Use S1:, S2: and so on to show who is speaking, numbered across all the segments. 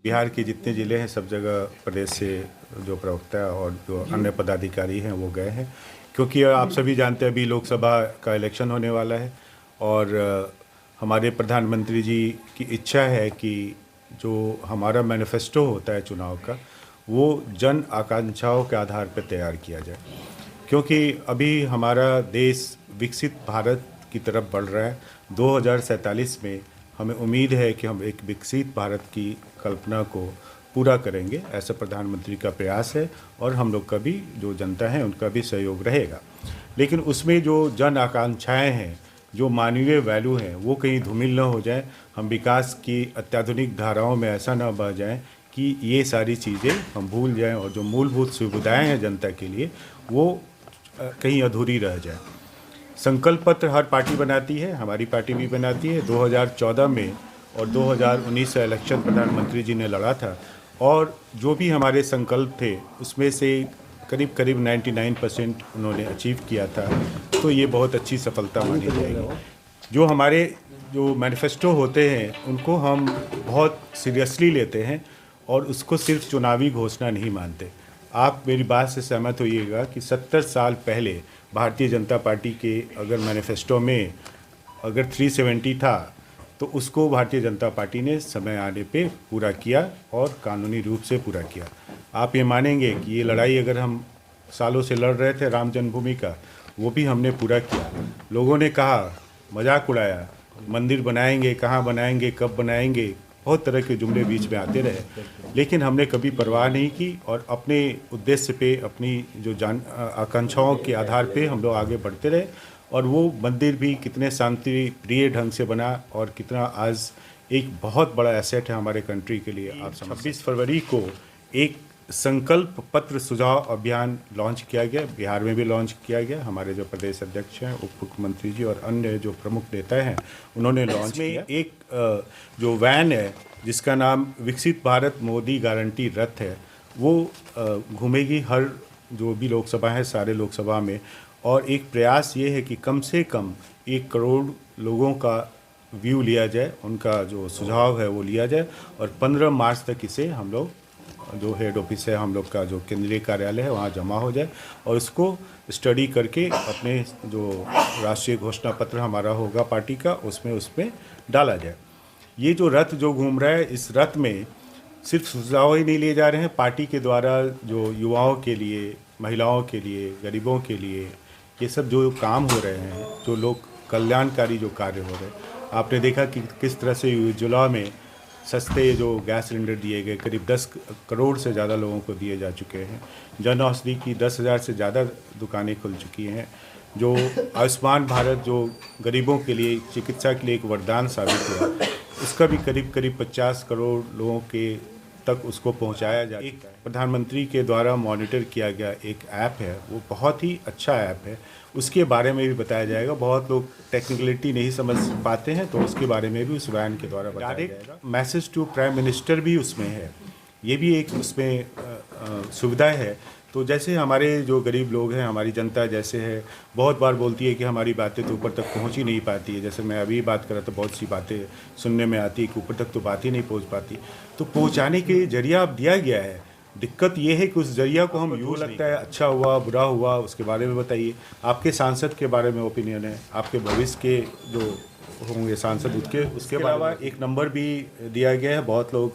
S1: बिहार के जितने ज़िले हैं सब जगह प्रदेश से जो प्रवक्ता और जो अन्य पदाधिकारी हैं वो गए हैं, क्योंकि आप सभी जानते हैं अभी लोकसभा का इलेक्शन होने वाला है और हमारे प्रधानमंत्री जी की इच्छा है कि जो हमारा मैनिफेस्टो होता है चुनाव का वो जन आकांक्षाओं के आधार पर तैयार किया जाए, क्योंकि अभी हमारा देश विकसित भारत की तरफ बढ़ रहा है। 2047 में हमें उम्मीद है कि हम एक विकसित भारत की कल्पना को पूरा करेंगे, ऐसा प्रधानमंत्री का प्रयास है और हम लोग का भी जो जनता है उनका भी सहयोग रहेगा। लेकिन उसमें जो जन आकांक्षाएँ हैं, जो मानवीय वैल्यू हैं, वो कहीं धूमिल न हो जाए। हम विकास की अत्याधुनिक धाराओं में ऐसा न बह जाएं कि ये सारी चीज़ें हम भूल जाएं और जो मूलभूत सुविधाएं हैं जनता के लिए वो कहीं अधूरी रह जाए। संकल्प पत्र हर पार्टी बनाती है, हमारी पार्टी भी बनाती है। 2014 में और 2019 का इलेक्शन प्रधानमंत्री जी ने लड़ा था और जो भी हमारे संकल्प थे उसमें से करीब करीब 99% उन्होंने अचीव किया था, तो ये बहुत अच्छी सफलता मानी जाएगी। जो मैनिफेस्टो होते हैं उनको हम बहुत सीरियसली लेते हैं और उसको सिर्फ चुनावी घोषणा नहीं मानते। आप मेरी बात से सहमत होइएगा कि 70 साल पहले भारतीय जनता पार्टी के अगर मैनिफेस्टो में अगर 370 था तो उसको भारतीय जनता पार्टी ने समय आने पे पूरा किया और कानूनी रूप से पूरा किया। आप ये मानेंगे कि ये लड़ाई अगर हम सालों से लड़ रहे थे राम जन्मभूमि का, वो भी हमने पूरा किया। लोगों ने कहा, मजाक उड़ाया, मंदिर बनाएंगे, कहाँ बनाएंगे, कब बनाएंगे, बहुत तरह के जुमले बीच में आते रहे, लेकिन हमने कभी परवाह नहीं की और अपने उद्देश्य पे, अपनी जो आकांक्षाओं के आधार पे हम लोग आगे बढ़ते रहे और वो मंदिर भी कितने शांति प्रिय ढंग से बना और कितना आज एक बहुत बड़ा एसेट है हमारे कंट्री के लिए। आप 26 फरवरी को एक संकल्प पत्र सुझाव अभियान लॉन्च किया गया, बिहार में भी लॉन्च किया गया। हमारे जो प्रदेश अध्यक्ष हैं, उप मुख्यमंत्री जी और अन्य जो प्रमुख नेता हैं उन्होंने लॉन्च किया। एक जो वैन है जिसका नाम विकसित भारत मोदी गारंटी रथ है, वो घूमेगी हर जो भी लोकसभा है सारे लोकसभा में, और एक प्रयास ये है कि कम से कम 1 करोड़ लोगों का व्यू लिया जाए, उनका जो सुझाव है वो लिया जाए और 15 मार्च तक इसे हम लोग जो हेड ऑफिस है हम लोग का जो केंद्रीय कार्यालय है वहाँ जमा हो जाए और उसको स्टडी करके अपने जो राष्ट्रीय घोषणा पत्र हमारा होगा पार्टी का उसमें डाला जाए। ये जो रथ जो घूम रहा है, इस रथ में सिर्फ सुझाव ही नहीं लिए जा रहे हैं, पार्टी के द्वारा जो युवाओं के लिए, महिलाओं के लिए, गरीबों के लिए ये सब जो काम हो रहे हैं, जो लोग कल्याणकारी जो कार्य हो रहे हैं, आपने देखा कि किस तरह से उज्ज्वला में सस्ते जो गैस सिलेंडर दिए गए, करीब 10 करोड़ से ज़्यादा लोगों को दिए जा चुके हैं। जन औषधि की 10,000 से ज़्यादा दुकानें खुल चुकी हैं। जो आयुष्मान भारत जो गरीबों के लिए चिकित्सा के लिए एक वरदान साबित हुआ, उसका भी करीब करीब 50 करोड़ लोगों के तक उसको पहुंचाया जाए। एक प्रधानमंत्री के द्वारा मॉनिटर किया गया एक ऐप है, वो बहुत ही अच्छा ऐप है, उसके बारे में भी बताया जाएगा। बहुत लोग टेक्निकलिटी नहीं समझ पाते हैं तो उसके बारे में भी उस वैन के द्वारा बताया जाएगा। मैसेज टू प्राइम मिनिस्टर भी उसमें है, ये भी एक उसमें सुविधा है। तो जैसे हमारे जो गरीब लोग हैं, हमारी जनता जैसे है, बहुत बार बोलती है कि हमारी बातें तो ऊपर तक पहुंच ही नहीं पाती है। जैसे मैं अभी बात कर रहा था, बहुत सी बातें सुनने में आती है कि ऊपर तक तो बात ही नहीं पहुंच पाती, तो पहुंचाने के जरिया अब दिया गया है। दिक्कत ये है कि उस जरिया को हम यूँ लगता है अच्छा हुआ बुरा हुआ उसके बारे में बताइए। आपके सांसद के बारे में ओपिनियन है, आपके भविष्य के जो होंगे सांसद उसके अलावा एक नंबर भी दिया गया है। बहुत लोग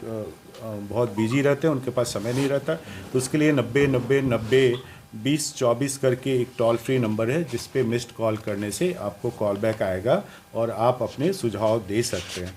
S1: बहुत बिजी रहते हैं, उनके पास समय नहीं रहता, तो उसके लिए 90-90-90-20-24 करके एक टोल फ्री नंबर है जिस पे मिस्ड कॉल करने से आपको कॉल बैक आएगा और आप अपने सुझाव दे सकते हैं।